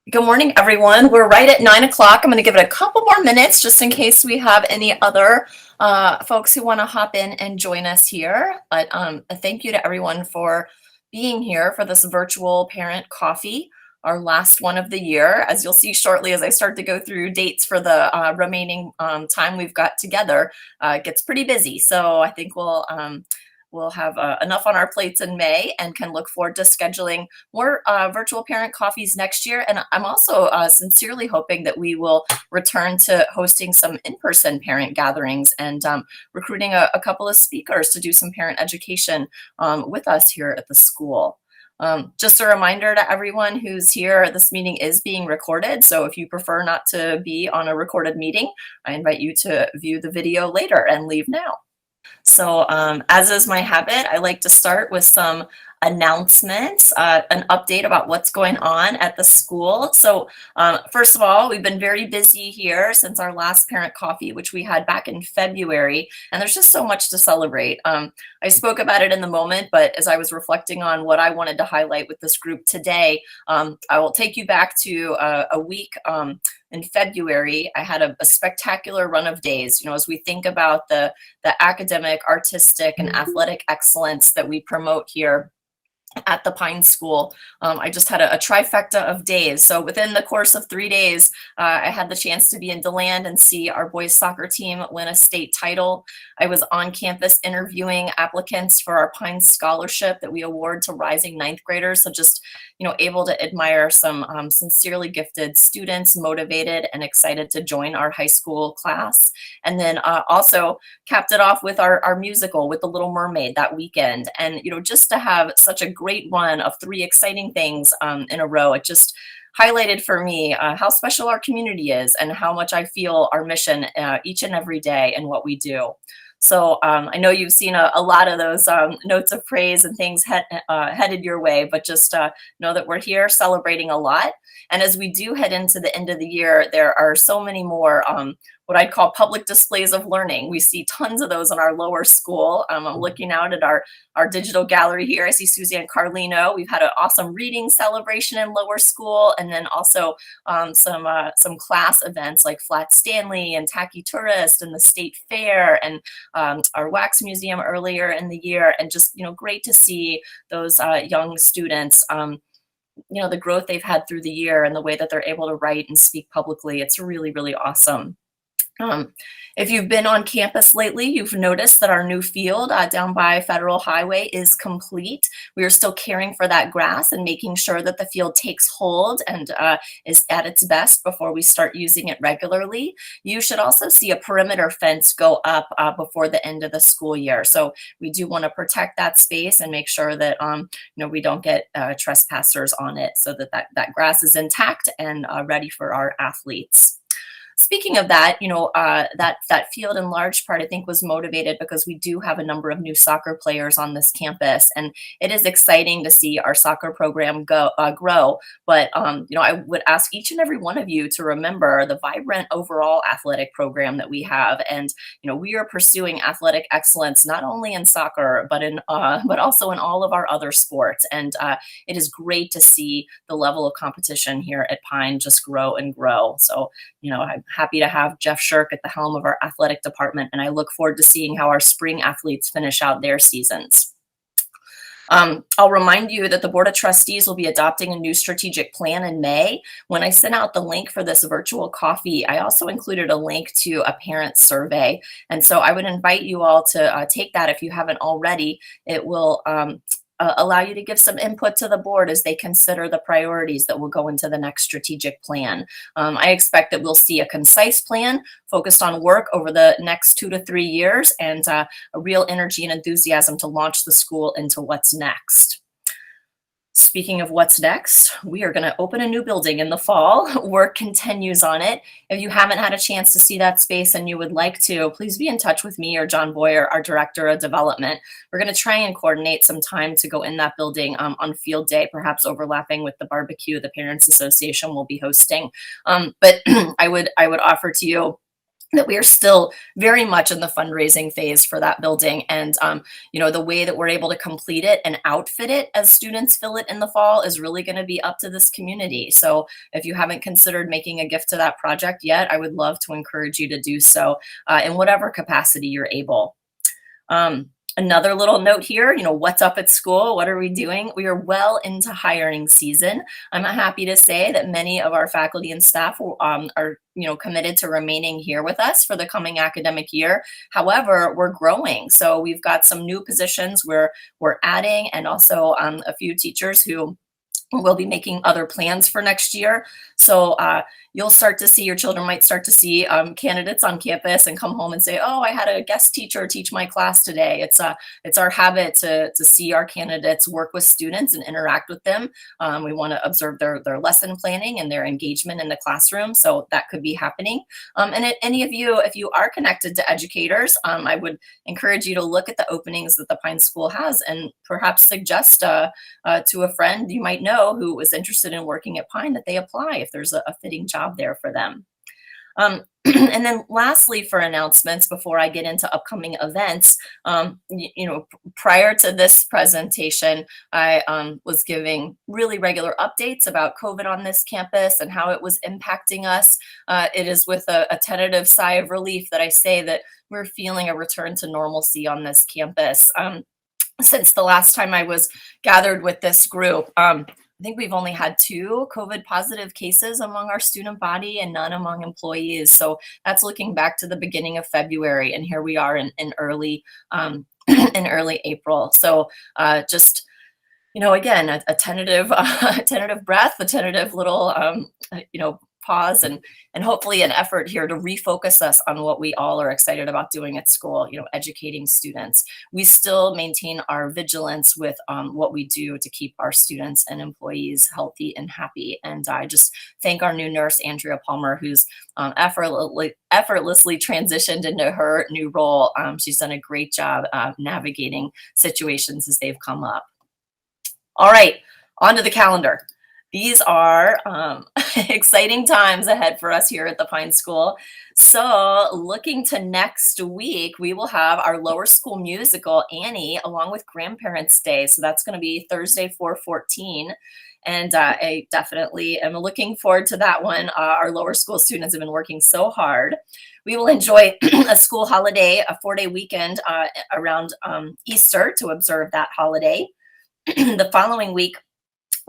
Good morning, everyone. We're right at 9 o'clock. I'm going to give it a couple more minutes just in case we have any other folks who want to hop in and join us here. But a thank you to everyone for being here for this virtual parent coffee, our last one of the year. As you'll see shortly as I start to go through dates for the remaining time we've got together, it gets pretty busy. So I think we'll have enough on our plates in May and can look forward to scheduling more virtual parent coffees next year. And I'm also sincerely hoping that we will return to hosting some in-person parent gatherings and recruiting a couple of speakers to do some parent education with us here at the school. Just a reminder to everyone who's here, this meeting is being recorded. So if you prefer not to be on a recorded meeting, I invite you to view the video later and leave now. So as is my habit, I like to start with some announcements, an update about what's going on at the school. So first of all, we've been very busy here since our last parent coffee, which we had back in February, and there's just so much to celebrate. I spoke about it in the moment, but as I was reflecting on what I wanted to highlight with this group today, I will take you back to a week in February. I had a spectacular run of days. You know, as we think about the academic, artistic, and athletic excellence that we promote here at the Pine School. I just had a trifecta of days. So within the course of 3 days, I had the chance to be in DeLand and see our boys soccer team win a state title. I was on campus interviewing applicants for our Pine Scholarship that we award to rising ninth graders. So just, able to admire some sincerely gifted students, motivated and excited to join our high school class. And then also capped it off with our musical with The Little Mermaid that weekend. And, just to have such a great run of 3 exciting things in a row, it just highlighted for me how special our community is and how much I feel our mission each and every day and what we do. So I know you've seen a lot of those notes of praise and things headed your way, but just know that we're here celebrating a lot. And as we do head into the end of the year, there are so many more what I'd call public displays of learning. We see tons of those in our lower school. I'm looking out at our digital gallery here. I see Suzanne Carlino. We've had an awesome reading celebration in lower school, and then also some class events like Flat Stanley and Tacky Tourist and the State Fair and our Wax Museum earlier in the year. And just, great to see those young students the growth they've had through the year and the way that they're able to write and speak publicly. It's really, really awesome. If you've been on campus lately, you've noticed that our new field down by Federal Highway is complete. We are still caring for that grass and making sure that the field takes hold and is at its best before we start using it regularly. You should also see a perimeter fence go up before the end of the school year. So we do want to protect that space and make sure that we don't get trespassers on it, so that grass is intact and ready for our athletes. Speaking of that, that field in large part, I think, was motivated because we do have a number of new soccer players on this campus, and it is exciting to see our soccer program grow. But I would ask each and every one of you to remember the vibrant overall athletic program that we have, and we are pursuing athletic excellence not only in soccer but also in all of our other sports. And it is great to see the level of competition here at Pine just grow and grow. So I'm happy to have Jeff Shirk at the helm of our athletic department, and I look forward to seeing how our spring athletes finish out their seasons. I'll remind you that the Board of Trustees will be adopting a new strategic plan in May. When I sent out the link for this virtual coffee, I also included a link to a parent survey. And so I would invite you all to take that if you haven't already. It will allow you to give some input to the board as they consider the priorities that will go into the next strategic plan. I expect that we'll see a concise plan focused on work over the next 2 to 3 years and a real energy and enthusiasm to launch the school into what's next. Speaking of what's next, we are going to open a new building in the fall. Work continues on it. If you haven't had a chance to see that space and you would like to, please be in touch with me or John Boyer, our Director of Development. We're going to try and coordinate some time to go in that building on field day, perhaps overlapping with the barbecue the Parents Association will be hosting. But I would offer to you that we are still very much in the fundraising phase for that building. And, the way that we're able to complete it and outfit it as students fill it in the fall is really going to be up to this community. So if you haven't considered making a gift to that project yet, I would love to encourage you to do so in whatever capacity you're able. Um, Another little note here, what's up at school? What are we doing? We are well into hiring season. I'm happy to say that many of our faculty and staff are committed to remaining here with us for the coming academic year. However, we're growing. So we've got some new positions where we're adding, and also a few teachers who will be making other plans for next year. So you'll start to see, your children might start to see candidates on campus and come home and say, oh, I had a guest teacher teach my class today. It's our habit to see our candidates work with students and interact with them. We want to observe their lesson planning and their engagement in the classroom. So that could be happening. And any of you, if you are connected to educators, I would encourage you to look at the openings that the Pine School has and perhaps suggest to a friend you might know who is interested in working at Pine that they apply if there's a fitting job there for them. And then lastly, for announcements before I get into upcoming events, prior to this presentation, I was giving really regular updates about COVID on this campus and how it was impacting us. It is with a tentative sigh of relief that I say that we're feeling a return to normalcy on this campus. Since the last time I was gathered with this group, I think we've only had 2 COVID positive cases among our student body and none among employees. So that's looking back to the beginning of February, and here we are in early in early April. So just again, a tentative tentative breath, a tentative little pause, and hopefully an effort here to refocus us on what we all are excited about doing at school, educating students. We still maintain our vigilance with what we do to keep our students and employees healthy and happy. And I just thank our new nurse, Andrea Palmer, who's effortlessly transitioned into her new role. She's done a great job navigating situations as they've come up. All right, onto the calendar. These are exciting times ahead for us here at the Pine School. So looking to next week, we will have our lower school musical, Annie, along with Grandparents' Day. So that's going to be Thursday, 4/14. And I definitely am looking forward to that one. Our lower school students have been working so hard. We will enjoy a school holiday, a 4-day weekend around Easter to observe that holiday. The following week,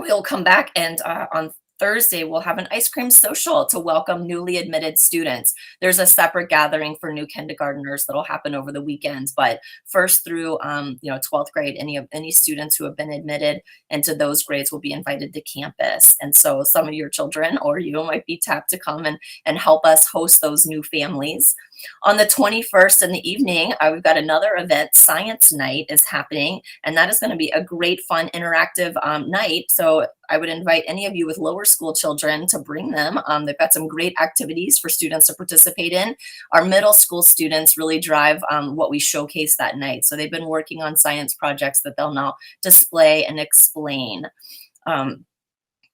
we'll come back, and on Thursday, we'll have an ice cream social to welcome newly admitted students. There's a separate gathering for new kindergartners that'll happen over the weekend, but first through 12th grade, any students who have been admitted into those grades will be invited to campus. And so some of your children or you might be tapped to come and help us host those new families. On the 21st in the evening, we've got another event. Science Night is happening, and that is going to be a great, fun, interactive night. So I would invite any of you with lower school children to bring them. They've got some great activities for students to participate in. Our middle school students really drive what we showcase that night. So they've been working on science projects that they'll now display and explain.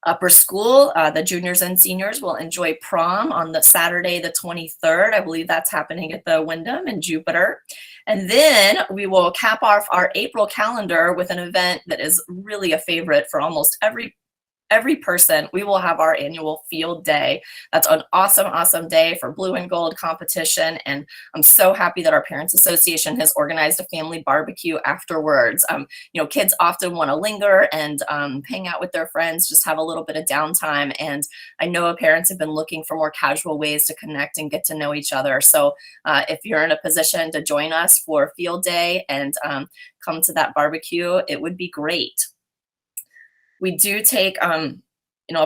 Upper school, the juniors and seniors will enjoy prom on the Saturday, the 23rd. I believe that's happening at the Wyndham in Jupiter. And then we will cap off our April calendar with an event that is really a favorite for almost every person. We will have our annual field day. That's an awesome, awesome day for blue and gold competition. And I'm so happy that our Parents Association has organized a family barbecue afterwards. Kids often want to linger and hang out with their friends, just have a little bit of downtime. And I know parents have been looking for more casual ways to connect and get to know each other. So if you're in a position to join us for field day and come to that barbecue, it would be great. We do take a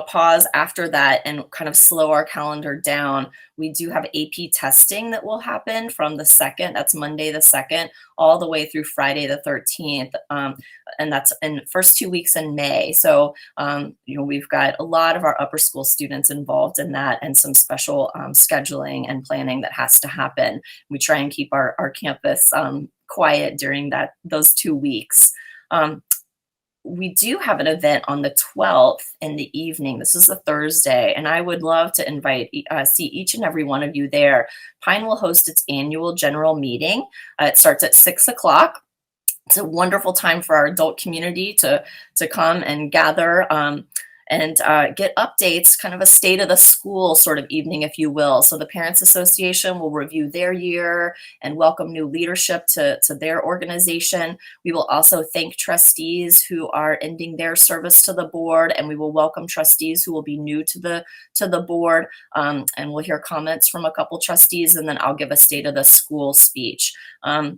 pause after that and kind of slow our calendar down. We do have AP testing that will happen from the 2nd, that's Monday the 2nd, all the way through Friday the 13th. And that's in the first 2 weeks in May. So, we've got a lot of our upper school students involved in that, and some special scheduling and planning that has to happen. We try and keep our campus quiet during those 2 weeks. we do have an event on the 12th in the evening. This is a Thursday, and I would love to see each and every one of you there. Pine will host its annual general meeting. It starts at 6 o'clock. It's a wonderful time for our adult community to come and gather and get updates, kind of a state of the school sort of evening, if you will. So the Parents Association will review their year and welcome new leadership to their organization. We will also thank trustees who are ending their service to the board, and we will welcome trustees who will be new to the board. And we'll hear comments from a couple trustees, and then I'll give a state of the school speech.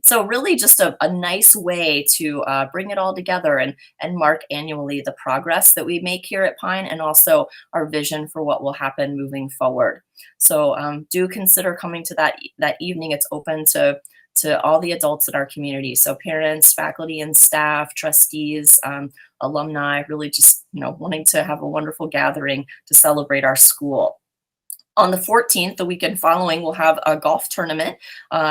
So really just a nice way to bring it all together and mark annually the progress that we make here at Pine, and also our vision for what will happen moving forward. So do consider coming to that evening. It's open to all the adults in our community. So parents, faculty and staff, trustees, alumni, really just wanting to have a wonderful gathering to celebrate our school. On the 14th, the weekend following, we'll have a golf tournament.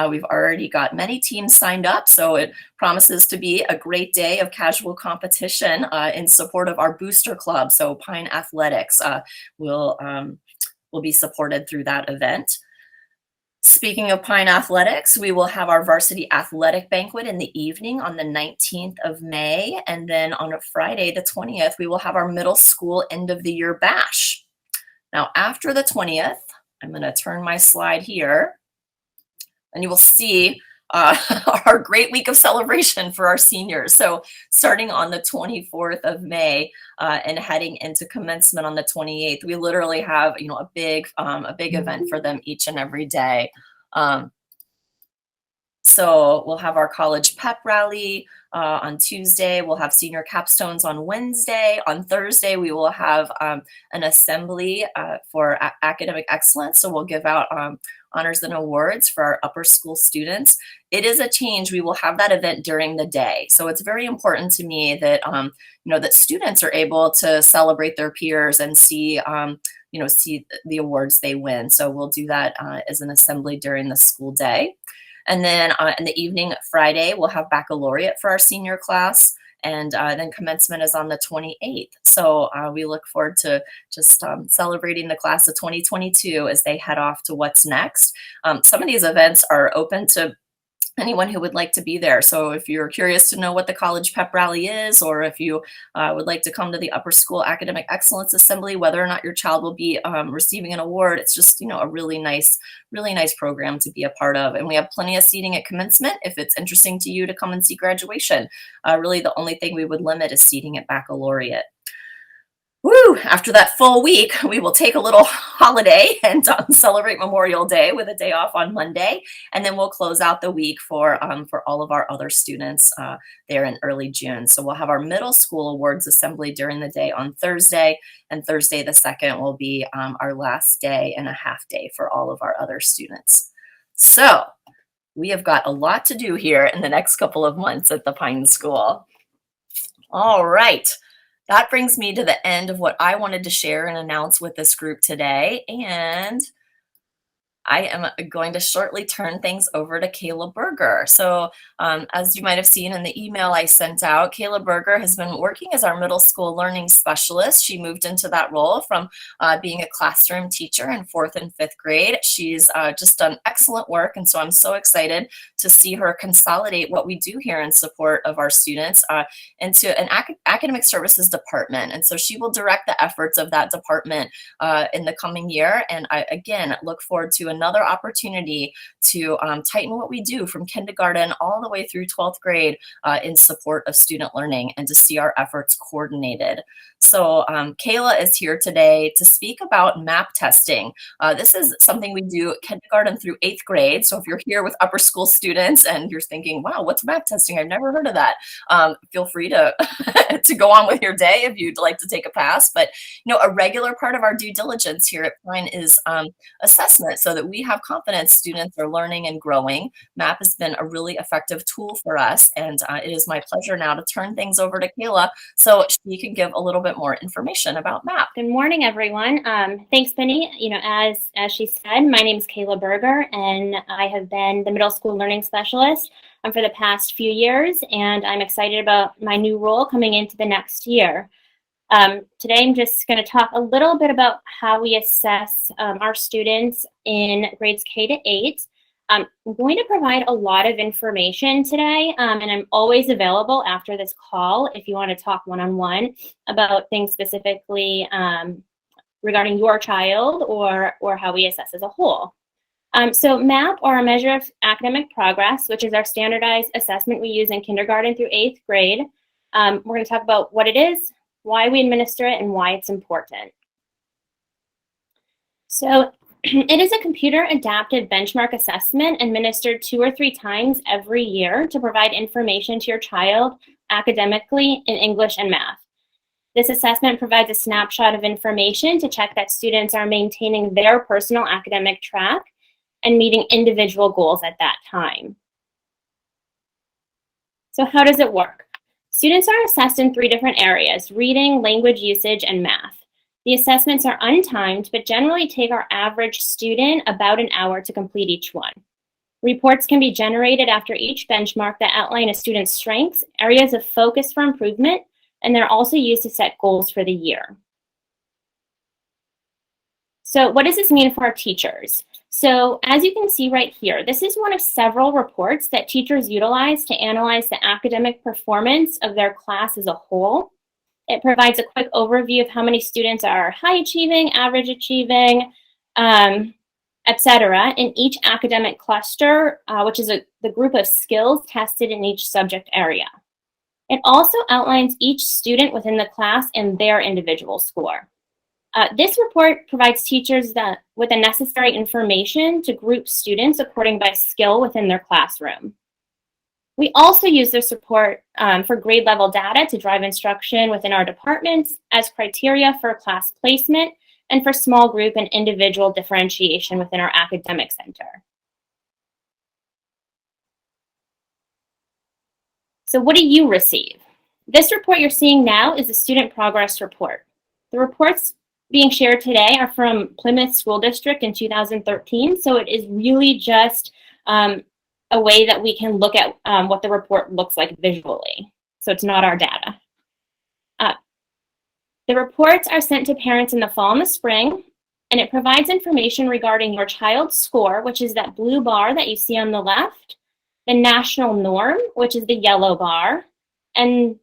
We've already got many teams signed up, so it promises to be a great day of casual competition in support of our booster club. So Pine Athletics will be supported through that event. Speaking of Pine Athletics, we will have our varsity athletic banquet in the evening on the 19th of May. And then on a Friday, the 20th, we will have our middle school end of the year bash. Now, after the 20th, I'm going to turn my slide here, and you will see our great week of celebration for our seniors. So starting on the 24th of May and heading into commencement on the 28th, we literally have a big event for them each and every day. So we'll have our college pep rally on Tuesday. We'll have senior capstones on Wednesday. On Thursday, we will have an assembly for academic excellence. So we'll give out honors and awards for our upper school students. It is a change. We will have that event during the day. So it's very important to me that that students are able to celebrate their peers and see see the awards they win. So we'll do that as an assembly during the school day. And then in the evening, Friday, we'll have baccalaureate for our senior class. And then commencement is on the 28th. So we look forward to just celebrating the class of 2022 as they head off to what's next. Some of these events are open to anyone who would like to be there. So if you're curious to know what the college pep rally is, or if you would like to come to the upper school academic excellence assembly, whether or not your child will be receiving an award, it's just a really nice program to be a part of. And we have plenty of seating at commencement if it's interesting to you to come and see graduation. Really the only thing we would limit is seating at baccalaureate. Woo! After that full week, we will take a little holiday and celebrate Memorial Day with a day off on Monday, and then we'll close out the week for all of our other students there in early June. So we'll have our middle school awards assembly during the day on Thursday, and Thursday the 2nd will be our last day and a half day for all of our other students. So we have got a lot to do here in the next couple of months at the Pine School. All right. That brings me to the end of what I wanted to share and announce with this group today. And I am going to shortly turn things over to Kayla Berger. So as you might have seen in the email I sent out, Kayla Berger has been working as our middle school learning specialist. She moved into that role from being a classroom teacher in 4th and 5th grade. She's just done excellent work. And so I'm so excited to see her consolidate what we do here in support of our students into an academic services department. And so she will direct the efforts of that department in the coming year. And I, again, look forward to another opportunity to tighten what we do from kindergarten all the way through 12th grade in support of student learning, and to see our efforts coordinated. So Kayla is here today to speak about MAP testing. This is something we do kindergarten through 8th grade. So if you're here with upper school students and you're thinking, wow, what's MAP testing? I've never heard of that. Feel free to, to go on with your day if you'd like to take a pass. But a regular part of our due diligence here at Pine is assessment, so that we have confidence students are learning and growing. MAP has been a really effective tool for us. And it is my pleasure now to turn things over to Kayla so she can give a little bit more information about MAP. Good morning, everyone. Thanks, Penny. As she said, my name is Kayla Berger, and I have been the middle school learning learning specialist for the past few years, and I'm excited about my new role coming into the next year. Today, I'm just going to talk a little bit about how we assess our students in grades K to 8. I'm going to provide a lot of information today, and I'm always available after this call if you want to talk one-on-one about things specifically regarding your child or how we assess as a whole. So MAP, or a measure of academic progress, which is our standardized assessment we use in kindergarten through 8th grade. We're going to talk about what it is, why we administer it, and why it's important. So it is a computer-adapted benchmark assessment administered 2 or 3 times every year to provide information to your child academically in English and math. This assessment provides a snapshot of information to check that students are maintaining their personal academic track and meeting individual goals at that time. So how does it work? Students are assessed in 3 different areas: reading, language usage, and math. The assessments are untimed, but generally take our average student about an hour to complete each one. Reports can be generated after each benchmark that outline a student's strengths, areas of focus for improvement, and they're also used to set goals for the year. So what does this mean for our teachers? So as you can see right here, this is one of several reports that teachers utilize to analyze the academic performance of their class as a whole. It provides a quick overview of how many students are high achieving, average achieving, etc. in each academic cluster, which is the group of skills tested in each subject area. It also outlines each student within the class and their individual score. This report provides teachers with the necessary information to group students according by skill within their classroom. We also use this report for grade level data to drive instruction within our departments as criteria for class placement and for small group and individual differentiation within our academic center. So what do you receive? This report you're seeing now is the student progress report. The reports being shared today are from Plymouth School District in 2013, so it is really just a way that we can look at what the report looks like visually. So it's not our data. The reports are sent to parents in the fall and the spring, and it provides information regarding your child's score, which is that blue bar that you see on the left, the national norm, which is the yellow bar, and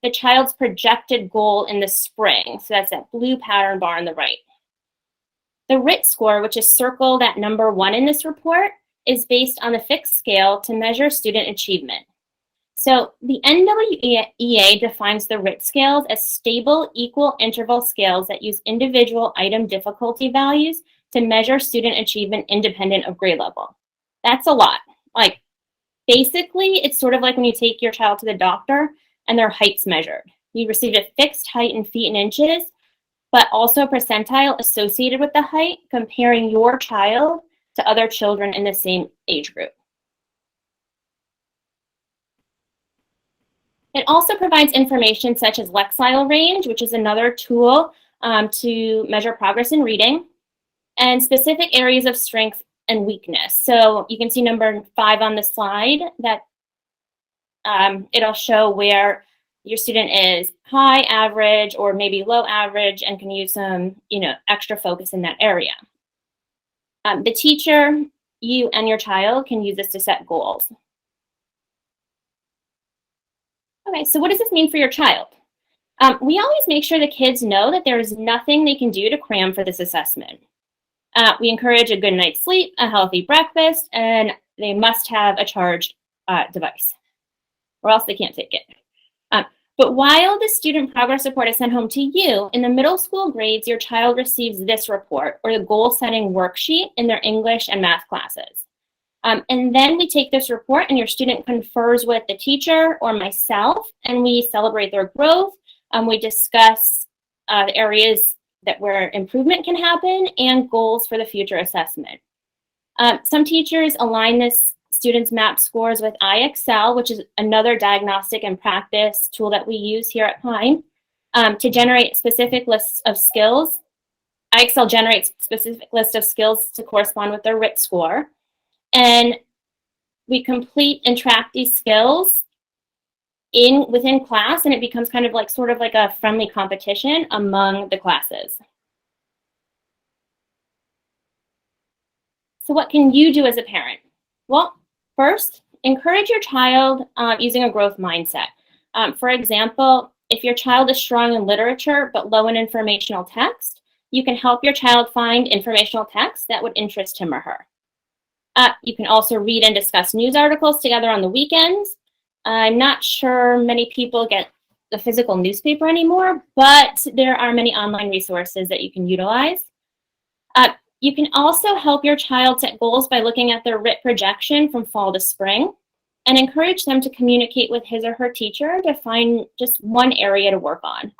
the child's projected goal in the spring. So that's that blue pattern bar on the right. The RIT score, which is circled at number 1 in this report, is based on the fixed scale to measure student achievement. So the NWEA defines the RIT scales as stable equal interval scales that use individual item difficulty values to measure student achievement independent of grade level. That's a lot. Like, basically, it's sort of like when you take your child to the doctor and their height's measured. You receive a fixed height in feet and inches, but also a percentile associated with the height, comparing your child to other children in the same age group. It also provides information such as Lexile Range, which is another tool to measure progress in reading, and specific areas of strength and weakness. So you can see number 5 on the slide that it'll show where your student is high, average, or maybe low average, and can use some, extra focus in that area. The teacher, you and your child can use this to set goals. Okay, so what does this mean for your child? We always make sure the kids know that there is nothing they can do to cram for this assessment. We encourage a good night's sleep, a healthy breakfast, and they must have a charged device, or else they can't take it. But while the student progress report is sent home to you, in the middle school grades, your child receives this report, or the goal-setting worksheet, in their English and math classes. And then we take this report and your student confers with the teacher or myself, and we celebrate their growth. We discuss the areas where improvement can happen and goals for the future assessment. Some teachers align this students' MAP scores with IXL, which is another diagnostic and practice tool that we use here at Pine, to generate specific lists of skills. IXL generates specific lists of skills to correspond with their RIT score. And we complete and track these skills within class, and it becomes kind of like sort of like a friendly competition among the classes. So what can you do as a parent? Well, first, encourage your child using a growth mindset. For example, if your child is strong in literature but low in informational text, you can help your child find informational text that would interest him or her. You can also read and discuss news articles together on the weekends. I'm not sure many people get the physical newspaper anymore, but there are many online resources that you can utilize. You can also help your child set goals by looking at their RIT projection from fall to spring and encourage them to communicate with his or her teacher to find just one area to work on.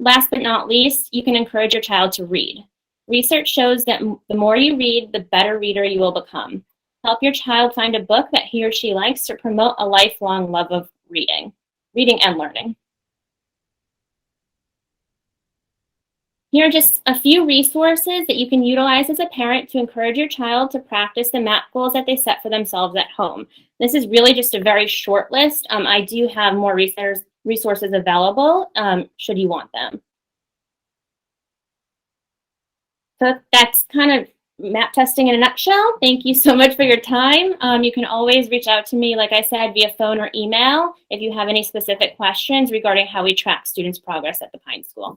Last but not least, you can encourage your child to read. Research shows that the more you read, the better reader you will become. Help your child find a book that he or she likes to promote a lifelong love of reading and learning. Here are just a few resources that you can utilize as a parent to encourage your child to practice the MAP goals that they set for themselves at home. This is really just a very short list. I do have more resources available should you want them. So that's kind of MAP testing in a nutshell. Thank you so much for your time. You can always reach out to me, like I said, via phone or email if you have any specific questions regarding how we track students' progress at the Pine School.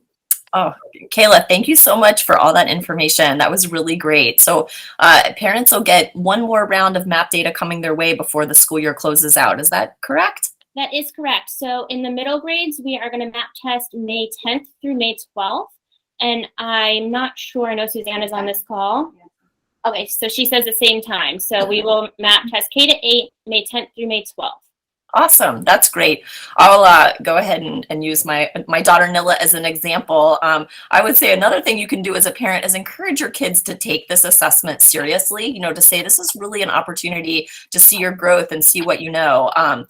Oh, Kayla, thank you so much for all that information. That was really great. So parents will get one more round of MAP data coming their way before the school year closes out. Is that correct? That is correct. So in the middle grades, we are going to MAP test May 10th through May 12th. And I'm not sure, I know Suzanne is on this call. Okay, so she says the same time. So we will MAP test K to 8, May 10th through May 12th. Awesome. That's great. I'll go ahead and use my daughter Nilla as an example. I would say another thing you can do as a parent is encourage your kids to take this assessment seriously, you know, to say this is really an opportunity to see your growth and see what you know. I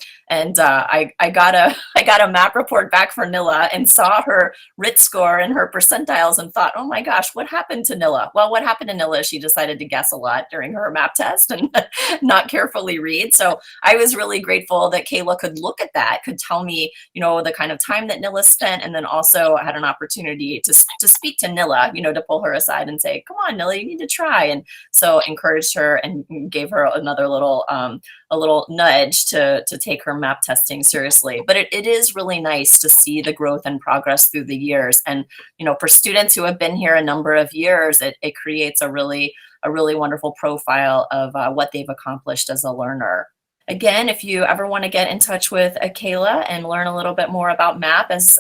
got a MAP report back for Nilla and saw her RIT score and her percentiles and thought, oh my gosh, what happened to Nilla? Well, what happened to Nilla is she decided to guess a lot during her MAP test and not carefully read. So I was really grateful that Kayla could look at that, could tell me, you know, the kind of time that Nilla spent, and then also had an opportunity to speak to Nilla, you know, to pull her aside and say, come on, Nilla, you need to try. And so encouraged her and gave her another little, a little nudge to take her MAP testing seriously. But it is really nice to see the growth and progress through the years. And, you know, for students who have been here a number of years, it creates a really wonderful profile of what they've accomplished as a learner. Again, if you ever want to get in touch with Kayla and learn a little bit more about MAP as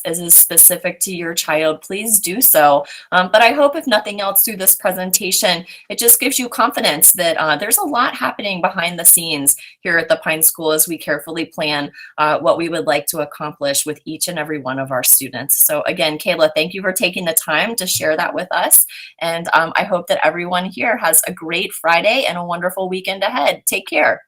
is specific to your child, please do so. But I hope if nothing else through this presentation, it just gives you confidence that there's a lot happening behind the scenes here at the Pine School as we carefully plan what we would like to accomplish with each and every one of our students. So again, Kayla, thank you for taking the time to share that with us. And I hope that everyone here has a great Friday and a wonderful weekend ahead. Take care.